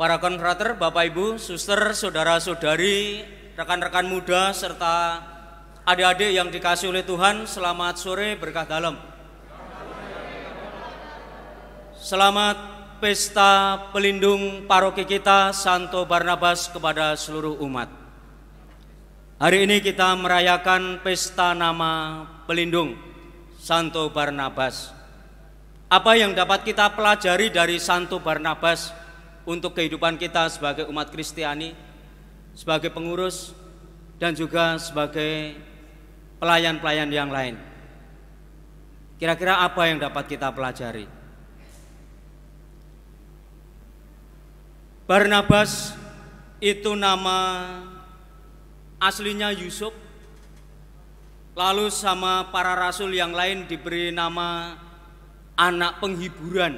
Para konfrater, Bapak Ibu, suster, saudara-saudari, rekan-rekan muda, serta adik-adik yang dikasihi oleh Tuhan, selamat sore berkah dalam. Selamat pesta pelindung paroki kita Santo Barnabas kepada seluruh umat. Hari ini kita merayakan pesta nama pelindung Santo Barnabas. Apa yang dapat kita pelajari dari Santo Barnabas untuk kehidupan kita sebagai umat Kristiani, sebagai pengurus, dan juga sebagai pelayan-pelayan yang lain? Kira-kira apa yang dapat kita pelajari? Barnabas itu nama aslinya Yusuf, lalu sama para rasul yang lain diberi nama anak penghiburan.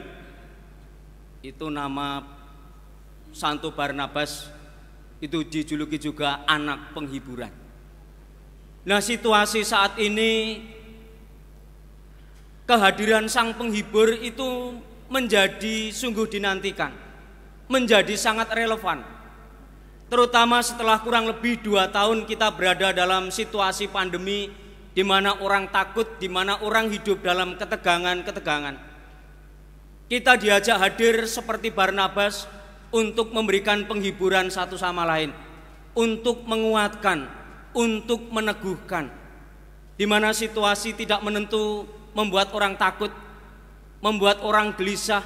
Itu nama Santo Barnabas, itu dijuluki juga anak penghiburan. Nah, situasi saat ini kehadiran sang penghibur itu menjadi sungguh dinantikan, menjadi sangat relevan. Terutama setelah kurang lebih 2 tahun kita berada dalam situasi pandemi, di mana orang takut, di mana orang hidup dalam ketegangan-ketegangan. Kita diajak hadir seperti Barnabas untuk memberikan penghiburan satu sama lain, untuk menguatkan, untuk meneguhkan. Di mana situasi tidak menentu membuat orang takut, membuat orang gelisah,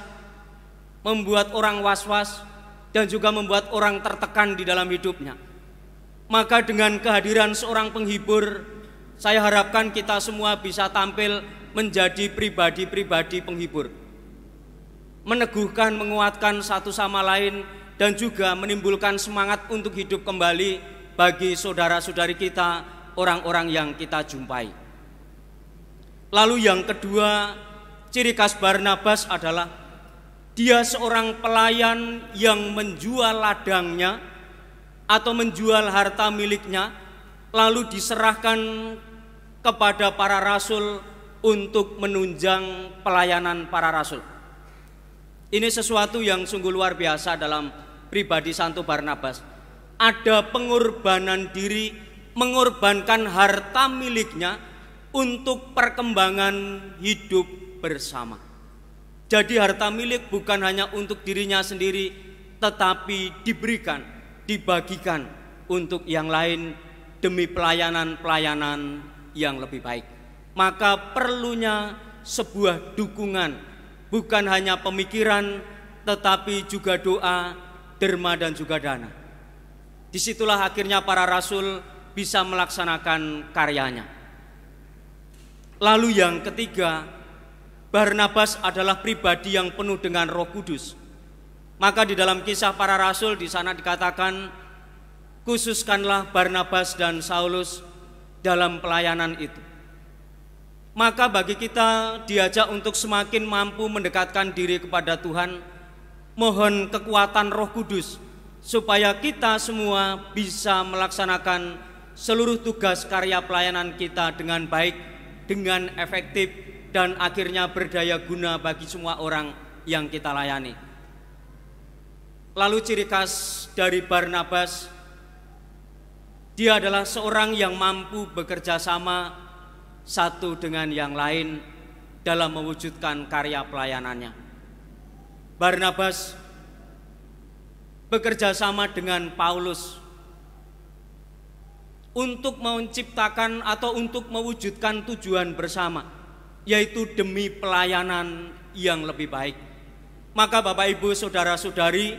membuat orang was-was, dan juga membuat orang tertekan di dalam hidupnya. Maka dengan kehadiran seorang penghibur, saya harapkan kita semua bisa tampil menjadi pribadi-pribadi penghibur, meneguhkan, menguatkan satu sama lain, dan juga menimbulkan semangat untuk hidup kembali bagi saudara-saudari kita, orang-orang yang kita jumpai. Lalu yang kedua, ciri khas Barnabas adalah dia seorang pelayan yang menjual ladangnya atau menjual harta miliknya, lalu diserahkan kepada para rasul untuk menunjang pelayanan para rasul. Ini sesuatu yang sungguh luar biasa dalam pribadi Santo Barnabas. Ada pengorbanan diri, mengorbankan harta miliknya untuk perkembangan hidup bersama. Jadi harta milik bukan hanya untuk dirinya sendiri, tetapi diberikan, dibagikan untuk yang lain demi pelayanan-pelayanan yang lebih baik. Maka perlunya sebuah dukungan, bukan hanya pemikiran, tetapi juga doa, derma, dan juga dana. Disitulah akhirnya para rasul bisa melaksanakan karyanya. Lalu yang ketiga, Barnabas adalah pribadi yang penuh dengan Roh Kudus. Maka di dalam Kisah Para Rasul di sana dikatakan, khususkanlah Barnabas dan Saulus dalam pelayanan itu. Maka bagi kita diajak untuk semakin mampu mendekatkan diri kepada Tuhan, mohon kekuatan Roh Kudus supaya kita semua bisa melaksanakan seluruh tugas karya pelayanan kita dengan baik, dengan efektif, dan akhirnya berdaya guna bagi semua orang yang kita layani. Lalu ciri khas dari Barnabas, dia adalah seorang yang mampu bekerja sama satu dengan yang lain dalam mewujudkan karya pelayanannya. Barnabas bekerja sama dengan Paulus untuk menciptakan atau untuk mewujudkan tujuan bersama, yaitu demi pelayanan yang lebih baik. Maka Bapak Ibu, saudara-saudari,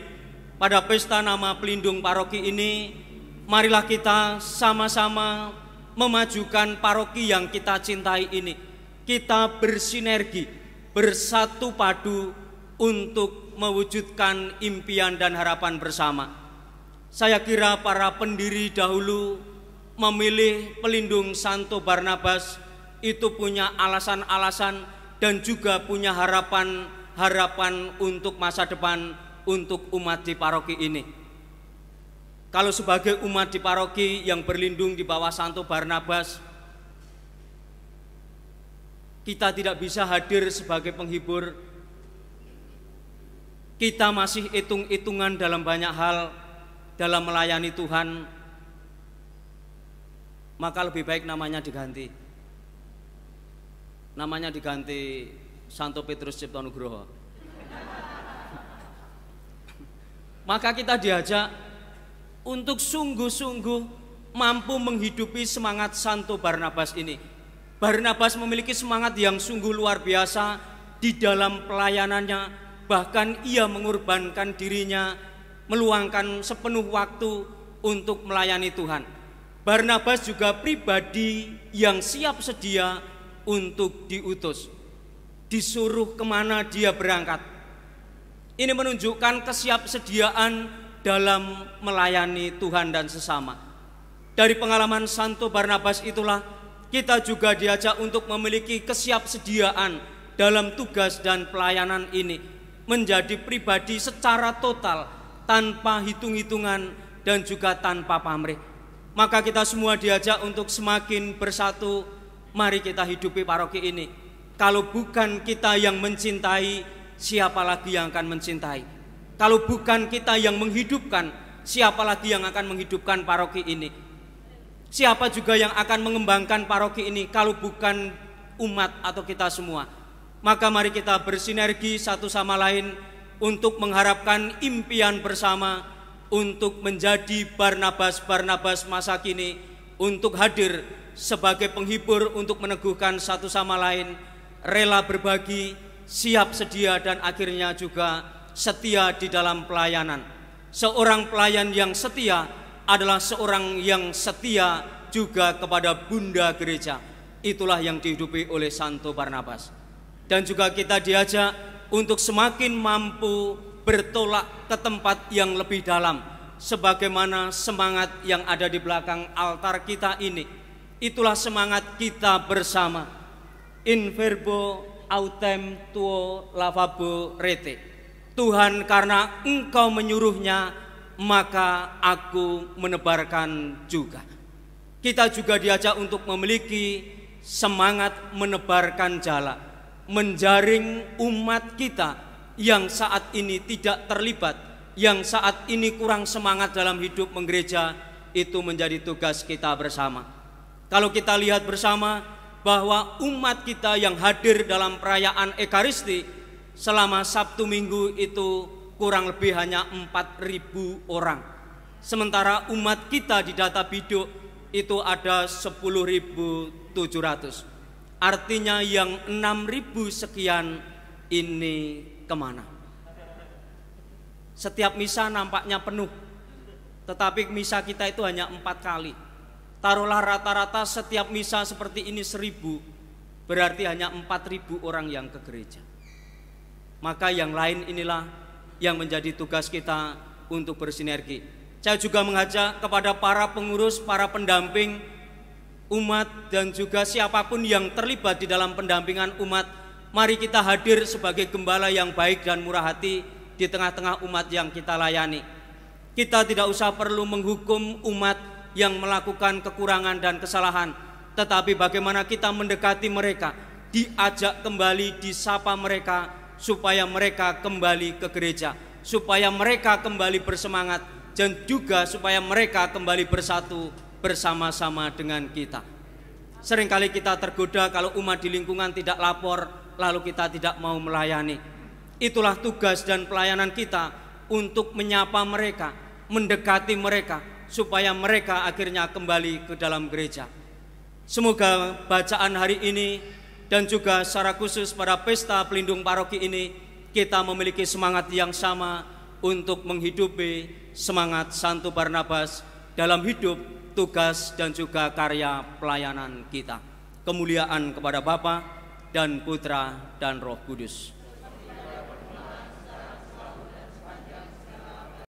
pada pesta nama pelindung paroki ini, marilah kita sama-sama memajukan paroki yang kita cintai ini. Kita bersinergi, bersatu padu untuk mewujudkan impian dan harapan bersama. Saya kira para pendiri dahulu memilih pelindung Santo Barnabas itu punya alasan-alasan dan juga punya harapan untuk masa depan untuk umat di paroki ini. Kalau sebagai umat di paroki yang berlindung di bawah Santo Barnabas, kita tidak bisa hadir sebagai penghibur, kita masih hitung-hitungan dalam banyak hal dalam melayani Tuhan, maka lebih baik namanya diganti. Namanya diganti Santo Petrus Cipto Nugroho. Maka kita diajak untuk sungguh-sungguh mampu menghidupi semangat Santo Barnabas ini. Barnabas memiliki semangat yang sungguh luar biasa di dalam pelayanannya, bahkan ia mengorbankan dirinya, meluangkan sepenuh waktu untuk melayani Tuhan. Barnabas juga pribadi yang siap sedia untuk diutus, disuruh kemana dia berangkat. Ini menunjukkan kesiapsediaan dalam melayani Tuhan dan sesama. Dari pengalaman Santo Barnabas itulah kita juga diajak untuk memiliki kesiapsediaan dalam tugas dan pelayanan ini, menjadi pribadi secara total, tanpa hitung-hitungan dan juga tanpa pamrih. Maka kita semua diajak untuk semakin bersatu. Mari kita hidupi paroki ini. Kalau bukan kita yang mencintai, siapa lagi yang akan mencintai? Kalau bukan kita yang menghidupkan, siapa lagi yang akan menghidupkan paroki ini? Siapa juga yang akan mengembangkan paroki ini kalau bukan umat atau kita semua? Maka mari kita bersinergi satu sama lain untuk mengharapkan impian bersama, untuk menjadi Barnabas-Barnabas masa kini, untuk hadir sebagai penghibur, untuk meneguhkan satu sama lain, rela berbagi, siap sedia, dan akhirnya juga setia di dalam pelayanan. Seorang pelayan yang setia adalah seorang yang setia juga kepada Bunda Gereja. Itulah yang dihidupi oleh Santo Barnabas. Dan juga kita diajak untuk semakin mampu bertolak ke tempat yang lebih dalam, sebagaimana semangat yang ada di belakang altar kita ini. Itulah semangat kita bersama. In verbo autem tuo lavabo rete. Tuhan, karena Engkau menyuruhnya, maka aku menebarkan juga. Kita juga diajak untuk memiliki semangat menebarkan jala, menjaring umat kita yang saat ini tidak terlibat, yang saat ini kurang semangat dalam hidup menggereja. Itu menjadi tugas kita bersama. Kalau kita lihat bersama bahwa umat kita yang hadir dalam perayaan Ekaristi selama Sabtu Minggu itu kurang lebih hanya 4.000 orang. Sementara umat kita di data biduk itu ada 10.700. Artinya yang 6.000 sekian ini kemana? Setiap misa nampaknya penuh, tetapi misa kita itu hanya 4 kali. Taruhlah rata-rata setiap misa seperti ini 1.000, berarti hanya 4.000 orang yang ke gereja. Maka yang lain inilah yang menjadi tugas kita untuk bersinergi. Saya juga mengajak kepada para pengurus, para pendamping umat, dan juga siapapun yang terlibat di dalam pendampingan umat, mari kita hadir sebagai gembala yang baik dan murah hati di tengah-tengah umat yang kita layani. Kita tidak usah perlu menghukum umat yang melakukan kekurangan dan kesalahan, tetapi bagaimana kita mendekati mereka, diajak kembali, disapa mereka, supaya mereka kembali ke gereja, supaya mereka kembali bersemangat, dan juga supaya mereka kembali bersatu bersama-sama dengan kita. Seringkali kita tergoda kalau umat di lingkungan tidak lapor, lalu kita tidak mau melayani. Itulah tugas dan pelayanan kita untuk menyapa mereka, mendekati mereka, supaya mereka akhirnya kembali ke dalam gereja. Semoga bacaan hari ini dan juga secara khusus pada pesta pelindung paroki ini, kita memiliki semangat yang sama untuk menghidupi semangat Santo Barnabas dalam hidup, tugas, dan juga karya pelayanan kita. Kemuliaan kepada Bapa dan Putra dan Roh Kudus.